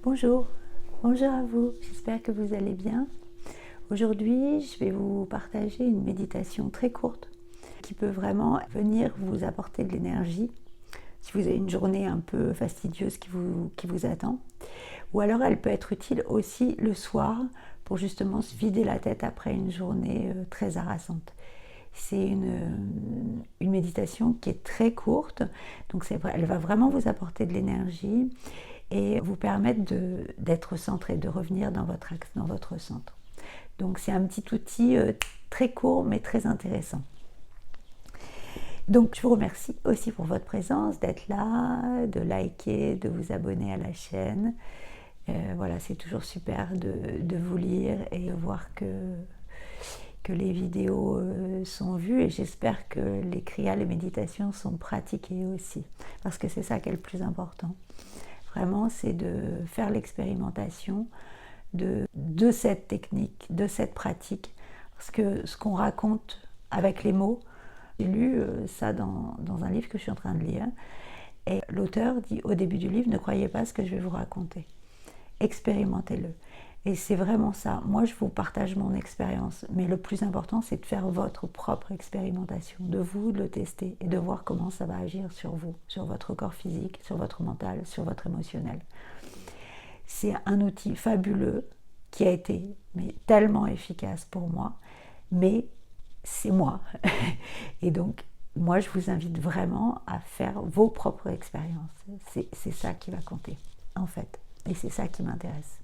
Bonjour, bonjour à vous, j'espère que vous allez bien. Aujourd'hui, je vais vous partager une méditation très courte qui peut vraiment venir vous apporter de l'énergie si vous avez une journée un peu fastidieuse qui vous attend. Ou alors elle peut être utile aussi le soir pour justement se vider la tête après une journée très harassante. C'est une méditation qui est très courte, donc elle va vraiment vous apporter de l'énergie et vous permettre d'être centré, de revenir dans votre axe, dans votre centre. Donc c'est un petit outil très court mais très intéressant. Donc je vous remercie aussi pour votre présence, d'être là, de liker, de vous abonner à la chaîne. Voilà, c'est toujours super de vous lire et de voir que les vidéos sont vues, et j'espère que les kriyas, les méditations sont pratiquées aussi, parce que c'est ça qui est le plus important. Vraiment, c'est de faire l'expérimentation de cette technique, de cette pratique, parce que ce qu'on raconte avec les mots, j'ai lu ça dans un livre que je suis en train de lire, et l'auteur dit au début du livre: ne croyez pas ce que je vais vous raconter, expérimentez-le. Et c'est vraiment ça. Moi, je vous partage mon expérience, mais le plus important, c'est de faire votre propre expérimentation, de vous le tester et de voir comment ça va agir sur vous, sur votre corps physique, sur votre mental, sur votre émotionnel. C'est un outil fabuleux qui a été tellement efficace pour moi, mais c'est moi. Et donc, moi, je vous invite vraiment à faire vos propres expériences. C'est ça qui va compter, en fait. Et c'est ça qui m'intéresse.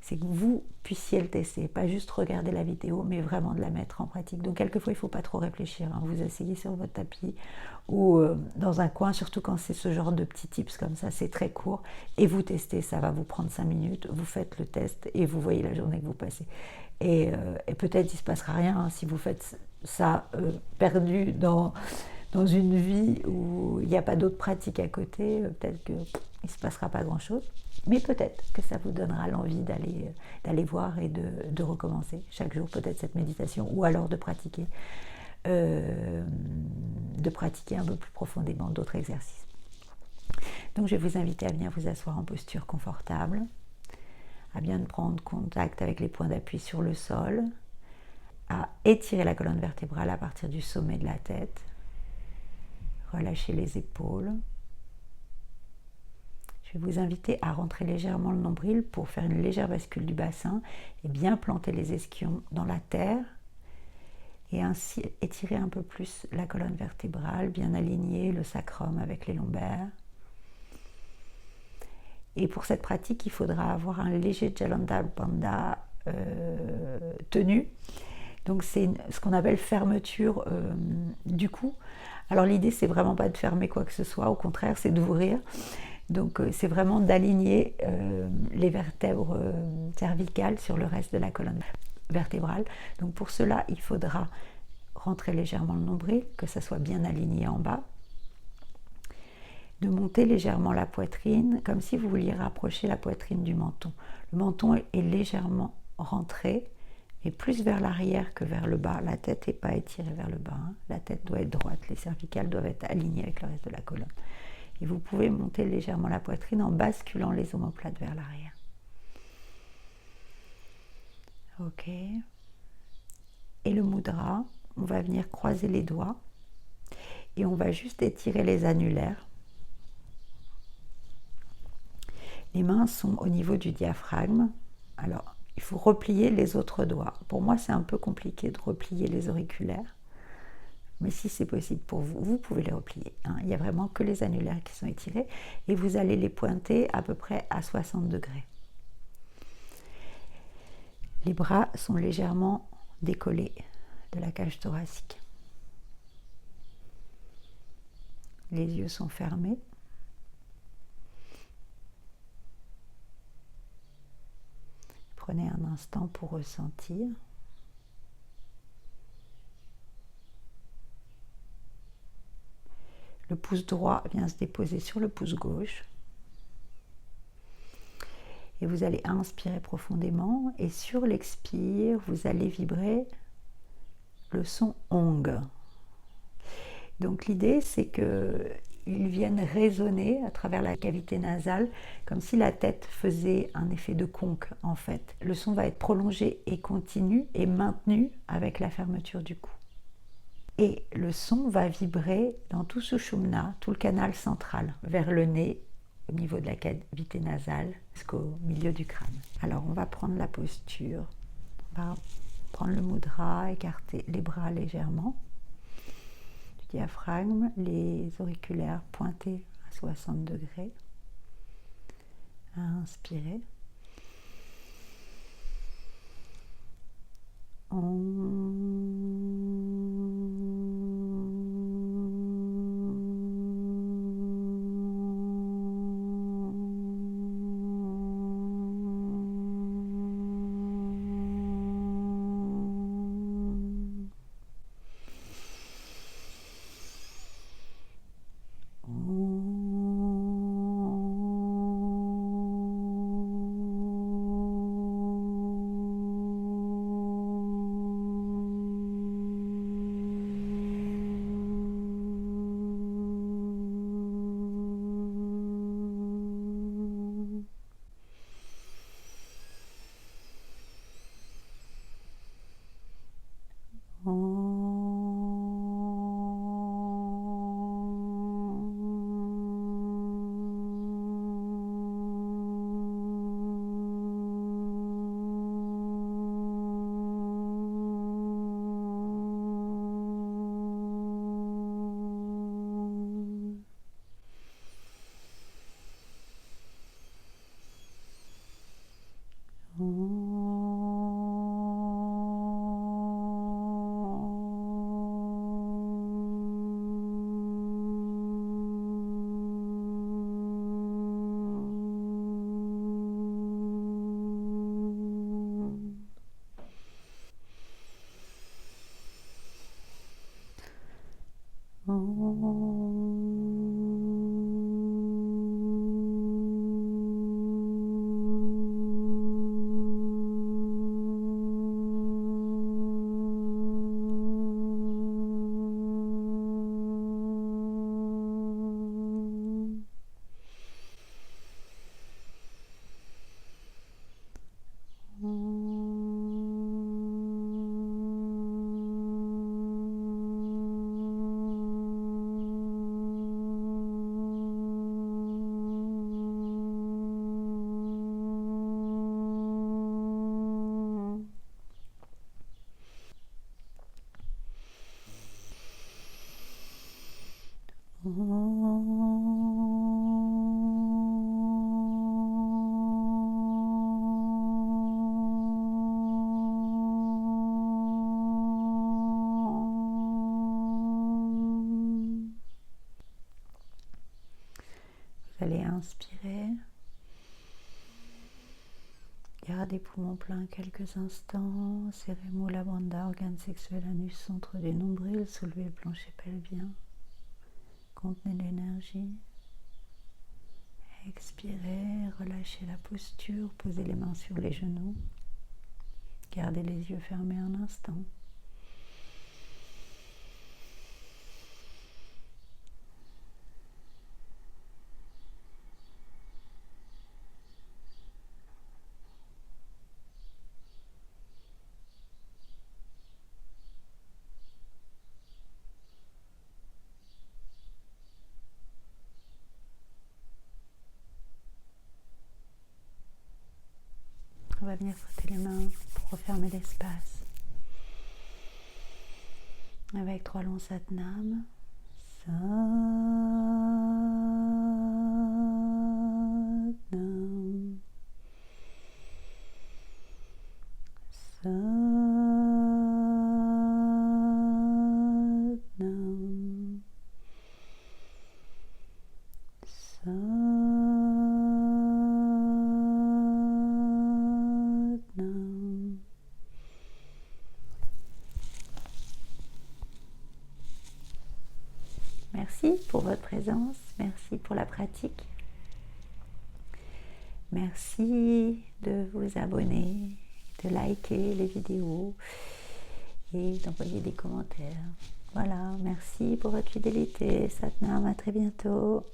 C'est que vous puissiez le tester, pas juste regarder la vidéo, mais vraiment de la mettre en pratique. Donc quelquefois, il ne faut pas trop réfléchir, hein. Vous asseyez sur votre tapis ou dans un coin, surtout quand c'est ce genre de petits tips comme ça, c'est très court, et vous testez, ça va vous prendre 5 minutes, vous faites le test et vous voyez la journée que vous passez. Et peut-être il ne se passera rien hein, si vous faites ça perdu dans une vie où il n'y a pas d'autres pratiques à côté, peut-être qu'il ne se passera pas grand-chose. Mais peut-être que ça vous donnera l'envie d'aller voir et de recommencer chaque jour peut-être cette méditation, ou alors de pratiquer un peu plus profondément d'autres exercices. Donc je vais vous inviter à venir vous asseoir en posture confortable, à bien prendre contact avec les points d'appui sur le sol, à étirer la colonne vertébrale à partir du sommet de la tête, relâcher les épaules. Je vais vous inviter à rentrer légèrement le nombril pour faire une légère bascule du bassin et bien planter les ischions dans la terre, et ainsi étirer un peu plus la colonne vertébrale, bien aligner le sacrum avec les lombaires. Et pour cette pratique, il faudra avoir un léger Jalandhar Bandha tenu. Donc c'est ce qu'on appelle fermeture du cou. Alors l'idée, c'est vraiment pas de fermer quoi que ce soit, au contraire, c'est d'ouvrir. Donc c'est vraiment d'aligner les vertèbres cervicales sur le reste de la colonne vertébrale. Donc pour cela, il faudra rentrer légèrement le nombril, que ça soit bien aligné en bas, de monter légèrement la poitrine, comme si vous vouliez rapprocher la poitrine du menton. Le menton est légèrement rentré, et plus vers l'arrière que vers le bas. La tête n'est pas étirée vers le bas, hein. La tête doit être droite, les cervicales doivent être alignées avec le reste de la colonne. Et vous pouvez monter légèrement la poitrine en basculant les omoplates vers l'arrière. Ok. Et le mudra, on va venir croiser les doigts et on va juste étirer les annulaires. Les mains sont au niveau du diaphragme. Alors, il faut replier les autres doigts. Pour moi, c'est un peu compliqué de replier les auriculaires. Mais si c'est possible pour vous, vous pouvez les replier, hein. Il n'y a vraiment que les annulaires qui sont étirés, et vous allez les pointer à peu près à 60 degrés. Les bras sont légèrement décollés de la cage thoracique. Les yeux sont fermés. Prenez un instant pour ressentir. Le pouce droit vient se déposer sur le pouce gauche. Et vous allez inspirer profondément, et sur l'expire, vous allez vibrer le son Ong. Donc l'idée, c'est qu'il ils viennent résonner à travers la cavité nasale, comme si la tête faisait un effet de conque en fait. Le son va être prolongé et continu et maintenu avec la fermeture du cou. Et le son va vibrer dans tout Sushumna, tout le canal central, vers le nez, au niveau de la cavité nasale, jusqu'au milieu du crâne. Alors on va prendre la posture, on va prendre le mudra, écarter les bras légèrement, du diaphragme, les auriculaires pointés à 60 degrés. Inspirez. Vous allez inspirer. Gardez les poumons pleins quelques instants. Serrez Mula Bandha, organe sexuel, anus, centre des nombrils. Soulevez le plancher pelvien. Contenez l'énergie. Expirez, relâchez la posture. Posez les mains sur les genoux. Gardez les yeux fermés un instant. On va venir frotter les mains pour refermer l'espace. Avec 3 longs satnams. Satnam. Satnam. Satnam. Merci pour votre présence, merci pour la pratique. Merci de vous abonner, de liker les vidéos et d'envoyer des commentaires. Voilà. Voilà, merci pour votre fidélité. Satnam, à très bientôt.